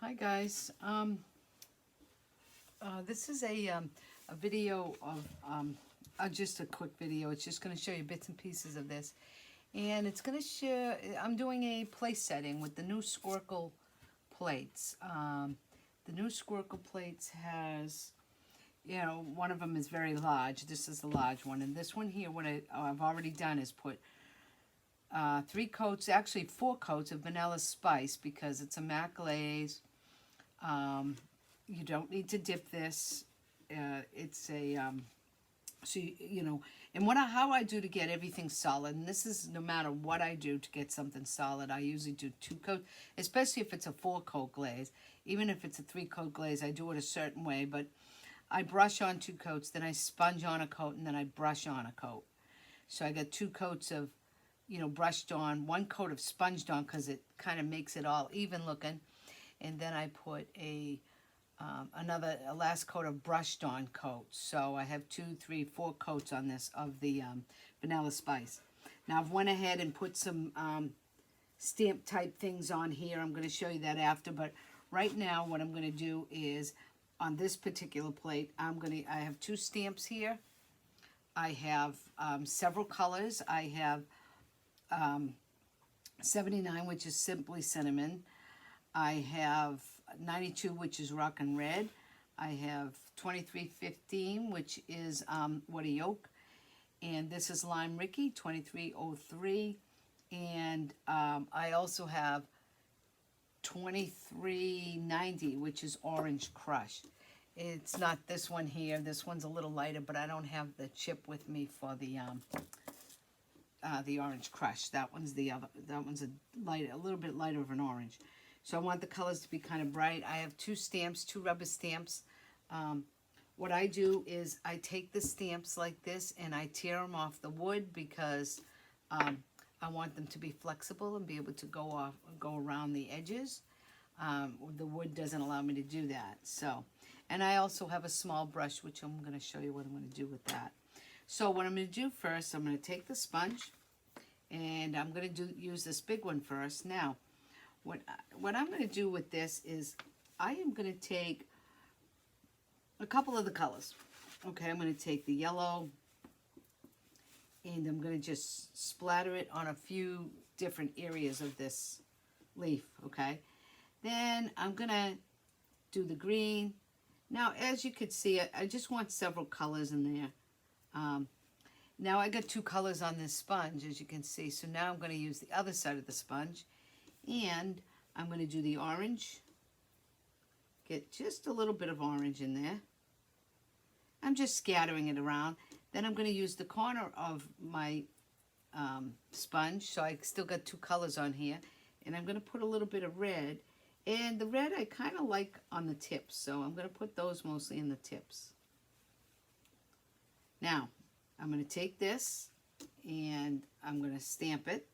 Hi guys. This is a video of just a quick video. It's just going to show you bits and pieces of this, and it's going to show. I'm doing a place setting with the new Squircle plates. The new Squircle plates has, one of them is very large. This is the large one, and this one here, what I've already done is put 3 coats, actually 4 coats of vanilla spice because it's a matte glaze. You don't need to dip this. It's a, so and how I do to get everything solid, and this is no matter what I do to get something solid, I usually do 2 coats, especially if it's a 4-coat glaze. Even if it's a 3-coat glaze, I do it a certain way, but I brush on 2 coats, then I sponge on a coat, and then I brush on a coat. So I got 2 coats of, brushed on, 1 coat of sponged on because it kind of makes it all even looking. And then I put a last coat of brushed on coats. So I have 2, 3, 4 coats on this of the vanilla spice. Now I've went ahead and put some stamp type things on here. I'm going to show you that after, but right now what I'm going to do is on this particular plate, I have 2 stamps here. I have several colors. I have 79, which is simply cinnamon. I have 92, which is rockin' red. I have 2315, which is what a yolk. And this is lime Ricky, 2303. And I also have 2390, which is orange crush. It's not this one here. This one's a little lighter, but I don't have the chip with me for the orange crush. That one's the other. That one's a little bit lighter of an orange. So I want the colors to be kind of bright. I have 2 stamps, 2 rubber stamps. What I do is I take the stamps like this and I tear them off the wood because I want them to be flexible and be able to go around the edges. The wood doesn't allow me to do that. So, and I also have a small brush, which I'm going to show you what I'm going to do with that. So what I'm going to do first, I'm going to take the sponge and I'm going to use this big one first. Now, what I'm going to do with this is I am going to take a couple of the colors. Okay, I'm going to take the yellow and I'm going to just splatter it on a few different areas of this leaf, okay? Then I'm going to do the green. Now, as you can see, I just want several colors in there. Now I got 2 colors on this sponge, as you can see. So now I'm going to use the other side of the sponge. And I'm going to do the orange. Get just a little bit of orange in there. I'm just scattering it around. Then I'm going to use the corner of my sponge. So I still got 2 colors on here. And I'm going to put a little bit of red. And the red I kind of like on the tips. So I'm going to put those mostly in the tips. Now, I'm going to take this and I'm going to stamp it.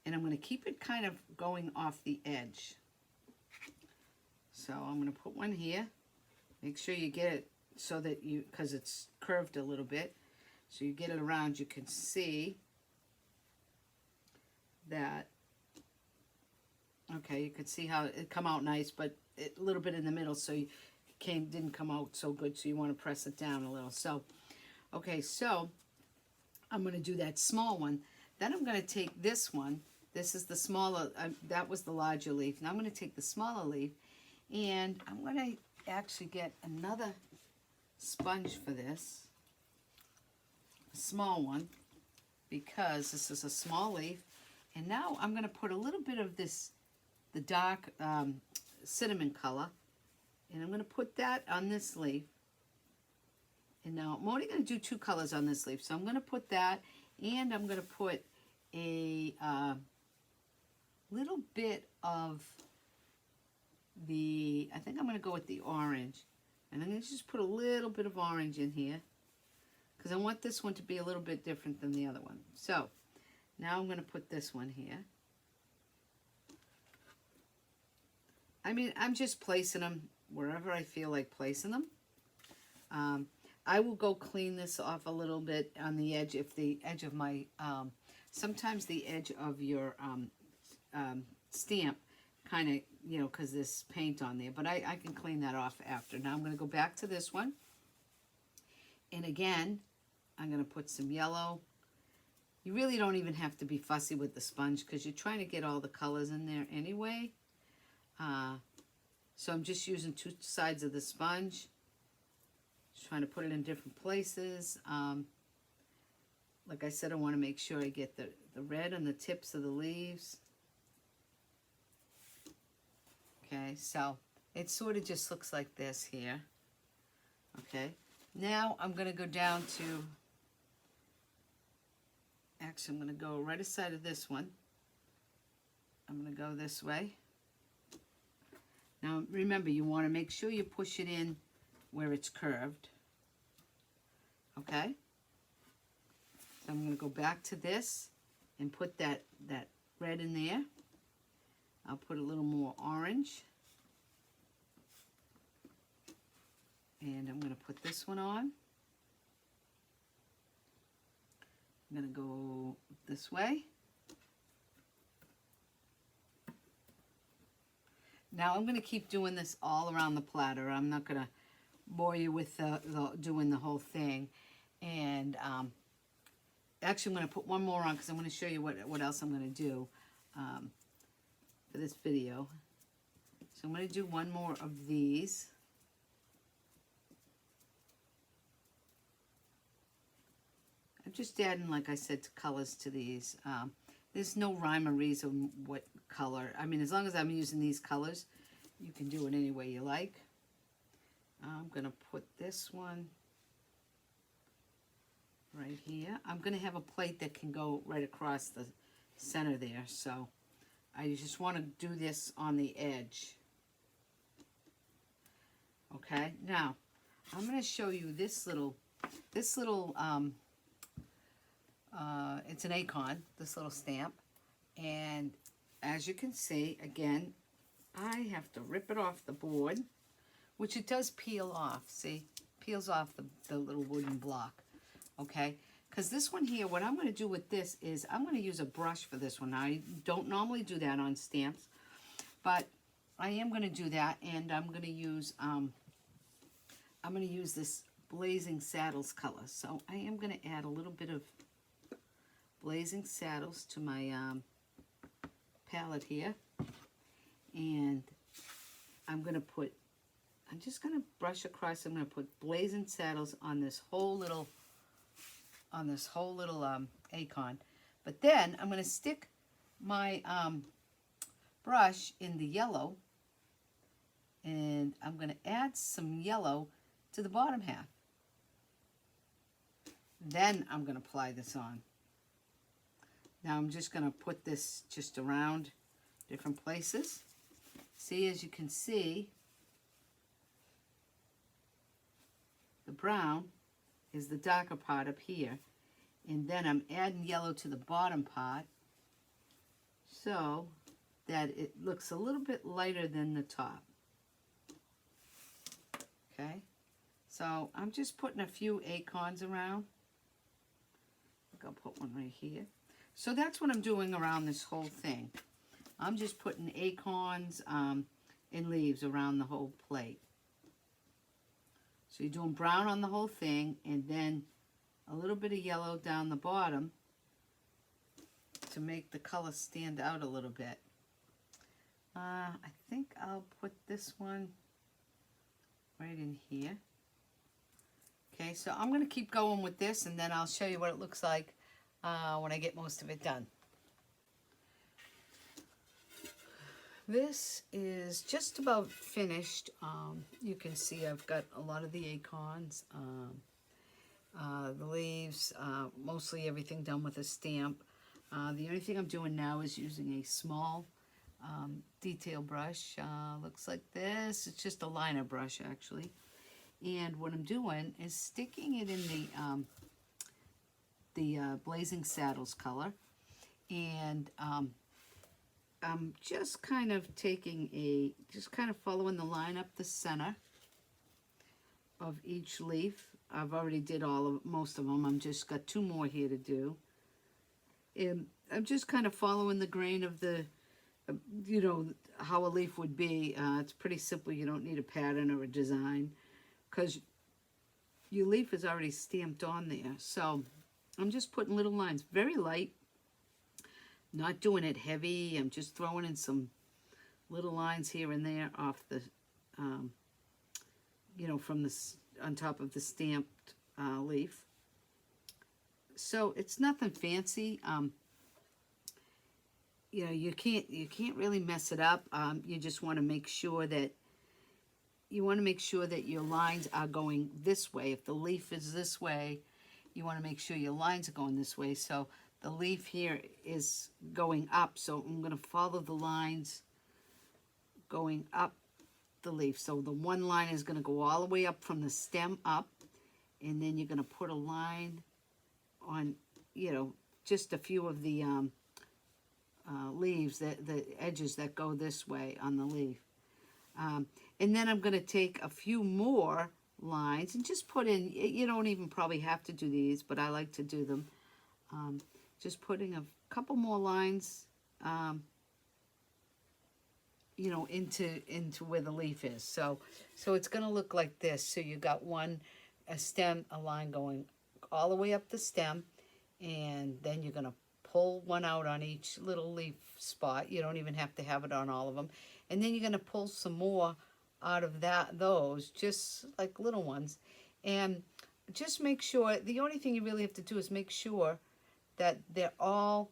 And I'm going to keep it kind of going off the edge. So I'm going to put one here. Make sure you get it so that because it's curved a little bit. So you get it around, you can see that. Okay, you could see how it come out nice, but a little bit in the middle, so it didn't come out so good, so you want to press it down a little. So, okay, so I'm going to do that small one. Then I'm going to take this one. This is the smaller, that was the larger leaf. Now I'm going to take the smaller leaf and I'm going to actually get another sponge for this, a small one, because this is a small leaf. And now I'm going to put a little bit of this, the dark cinnamon color, and I'm going to put that on this leaf. And now I'm only going to do 2 colors on this leaf. So I'm going to put that, and I'm going to put a little bit of the, I think I'm going to go with the orange. And I'm going to just put a little bit of orange in here because I want this one to be a little bit different than the other one. So now I'm going to put this one here. I mean, I'm just placing them wherever I feel like placing them. I will go clean this off a little bit on the edge if the edge of my, sometimes the edge of your stamp kind of, you know, because there's paint on there, but I can clean that off after. Now I'm going to go back to this one. And again, I'm going to put some yellow. You really don't even have to be fussy with the sponge because you're trying to get all the colors in there anyway. So I'm just using two sides of the sponge. Just trying to put it in different places. Like I said, I want to make sure I get the red on the tips of the leaves. Okay, so it sort of just looks like this here. Okay, now I'm going to go down to, actually I'm going to go right aside of this one. I'm going to go this way. Now remember, you want to make sure you push it in where it's curved. Okay, so I'm going to go back to this and put that red in there. I'll put a little more orange. And I'm going to put this one on. I'm going to go this way. Now I'm going to keep doing this all around the platter. I'm not going to bore you with doing the whole thing. And actually I'm going to put one more on because I'm going to show you what else I'm going to do for this video. So I'm going to do one more of these. I'm just adding, like I said, colors to these. There's no rhyme or reason what color. I mean, as long as I'm using these colors, you can do it any way you like. I'm going to put this one right here. I'm going to have a plate that can go right across the center there. So I just want to do this on the edge. Okay, now I'm going to show you this little it's an acorn, this little stamp, and as you can see, again, I have to rip it off the board, which it does peel off, see, peels off the little wooden block, okay, because this one here, what I'm going to do with this is I'm going to use a brush for this one. Now, I don't normally do that on stamps, but I am going to do that, and I'm going to use this Blazing Saddles color, so I am going to add a little bit of Blazing Saddles to my palette here, and I'm just going to brush across. I'm going to put Blazing Saddles on this whole little acorn, but then I'm going to stick my brush in the yellow, and I'm going to add some yellow to the bottom half. Then I'm going to apply this on. Now I'm just going to put this just around different places. See, as you can see, the brown is the darker part up here. And then I'm adding yellow to the bottom part so that it looks a little bit lighter than the top. Okay, so I'm just putting a few acorns around. I think I'll put one right here. So that's what I'm doing around this whole thing. I'm just putting acorns and leaves around the whole plate. So you're doing brown on the whole thing, and then a little bit of yellow down the bottom to make the color stand out a little bit. I think I'll put this one right in here. Okay, so I'm going to keep going with this, and then I'll show you what it looks like when I get most of it done. This is just about finished. You can see I've got a lot of the acorns, the leaves, mostly everything done with a stamp. The only thing I'm doing now is using a small detail brush. Looks like this. It's just a liner brush, actually. And what I'm doing is sticking it in the Blazing Saddles color, and I'm just kind of following the line up the center of each leaf. I've already did most of them. I'm just got two more here to do. And I'm just kind of following the grain of the you know, how a leaf would be. It's pretty simple. You don't need a pattern or a design because your leaf is already stamped on there. So I'm just putting little lines, very light, not doing it heavy. I'm just throwing in some little lines here and there off the, you know, from the, on top of the stamped leaf. So it's nothing fancy. You know, you can't really mess it up. You just want to make sure that your lines are going this way. If the leaf is this way, you want to make sure your lines are going this way. So the leaf here is going up. So I'm going to follow the lines going up the leaf. So the one line is going to go all the way up from the stem up, and then you're going to put a line on, you know, just a few of the leaves, the edges that go this way on the leaf. And then I'm going to take a few more lines and just put in, you don't even probably have to do these, but I like to do them. Just putting a couple more lines, you know, into where the leaf is. So it's going to look like this. So you got a stem, a line going all the way up the stem, and then you're going to pull one out on each little leaf spot. You don't even have to have it on all of them. And then you're going to pull some more out of those, just like little ones. And just make sure, the only thing you really have to do is make sure that they're all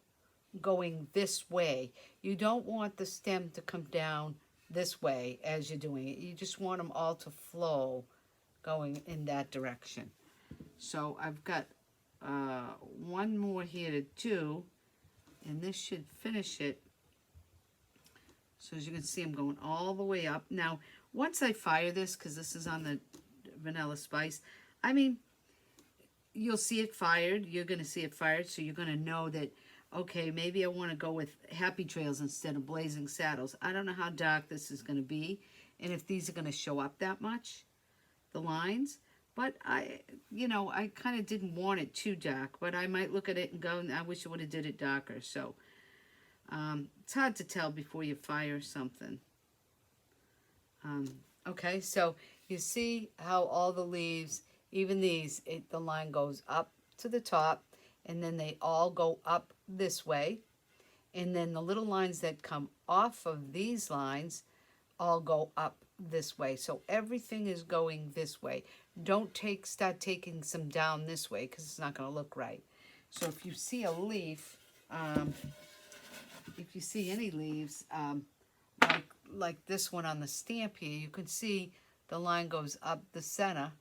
going this way. You don't want the stem to come down this way as you're doing it. You just want them all to flow going in that direction. So I've got one more here to do, and this should finish it. So as you can see, I'm going all the way up. Now, once I fire this, because this is on the vanilla spice, I mean, you'll see it fired. You're going to see it fired, so you're going to know that, okay, maybe I want to go with Happy Trails instead of Blazing Saddles. I don't know how dark this is going to be, and if these are going to show up that much, the lines. But you know, I kind of didn't want it too dark, but I might look at it and go, I wish I would have did it darker. So it's hard to tell before you fire something. Okay, so you see how all the leaves, even these, the line goes up to the top, and then they all go up this way. And then the little lines that come off of these lines all go up this way. So everything is going this way. Don't start taking some down this way, because it's not going to look right. So if you see a leaf, if you see any leaves, like this one on the stamp here, you can see the line goes up the center,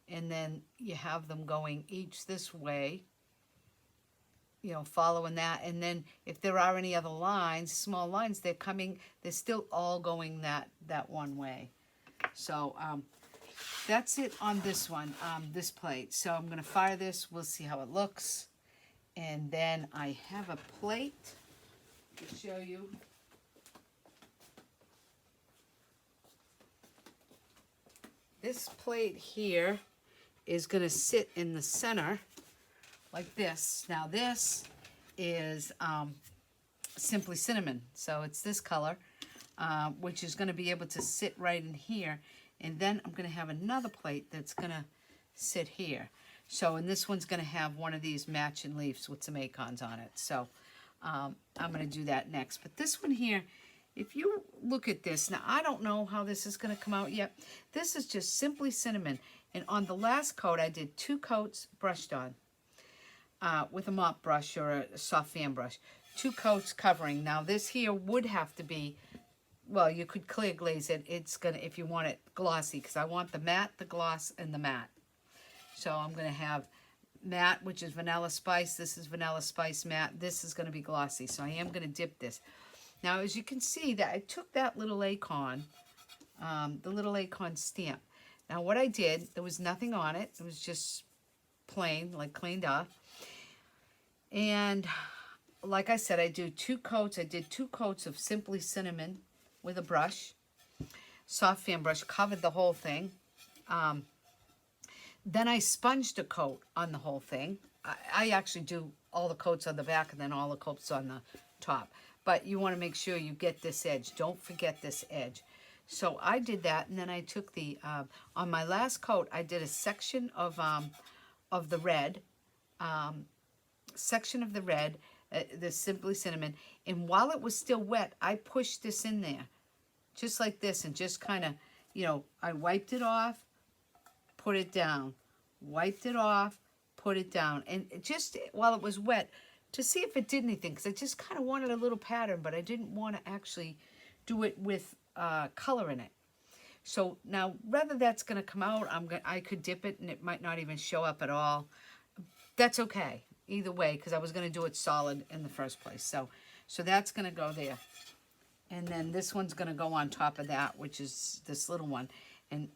and then you have them going each this way, you know, following that. And then if there are any other lines, small lines, they're still all going that one way. So that's it on this one, this plate. So I'm going to fire this. We'll see how it looks. And then I have a plate to show you. This plate here is going to sit in the center like this. Now this is Simply Cinnamon. So it's this color, which is going to be able to sit right in here. And then I'm going to have another plate that's going to sit here. So, and this one's going to have one of these matching leaves with some acorns on it. So I'm going to do that next. But this one here, if you look at this, now I don't know how this is going to come out yet. This is just Simply Cinnamon. And on the last coat, I did 2 coats brushed on with a mop brush or a soft fan brush. 2 coats covering. Now this here would have to be, well, you could clear glaze it. It's going to, if you want it glossy, because I want the matte, the gloss, and the matte. So I'm going to have matte, which is Vanilla Spice. This is Vanilla Spice matte. This is going to be glossy. So I am going to dip this. Now, as you can see, that I took that little acorn, the little acorn stamp. Now, what I did, there was nothing on it. It was just plain, like cleaned off. And like I said, I do 2 coats. I did 2 coats of Simply Cinnamon with a brush. Soft fan brush, covered the whole thing. Then I sponged a coat on the whole thing. I actually do all the coats on the back and then all the coats on the top. but you want to make sure you get this edge. Don't forget this edge. So I did that, and then I took the, on my last coat, I did a section of the red, the Simply Cinnamon, and while it was still wet, I pushed this in there, just like this, and just kind of, you know, I wiped it off, put it down, wiped it off, put it down, and just while it was wet, to see if it did anything, because I just kind of wanted a little pattern, but I didn't want to actually do it with color in it. So now, whether that's going to come out, I could dip it, and it might not even show up at all. That's okay, either way, because I was going to do it solid in the first place. So that's going to go there. And then this one's going to go on top of that, which is this little one. And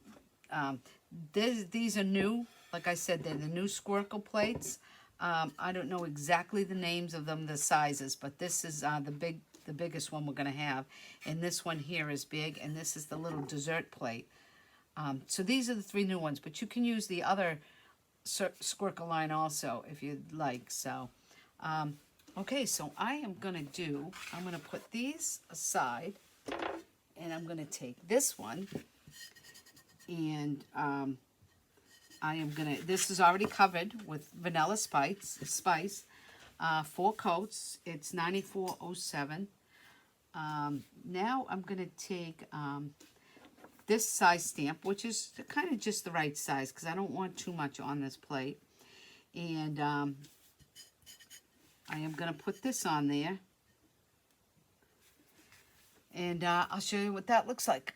these are new. Like I said, they're the new Squircle plates. I don't know exactly the names of them, the sizes, but this is the biggest one we're going to have. And this one here is big, and this is the little dessert plate. So these are the 3 new ones, but you can use the other Squircle line also if you'd like. So, okay, so I'm going to put these aside, and I'm going to take this one, and this is already covered with vanilla spice, 4 coats. It's 94.07. Now I'm going to take this size stamp, which is kind of just the right size, because I don't want too much on this plate. And I am going to put this on there. And I'll show you what that looks like.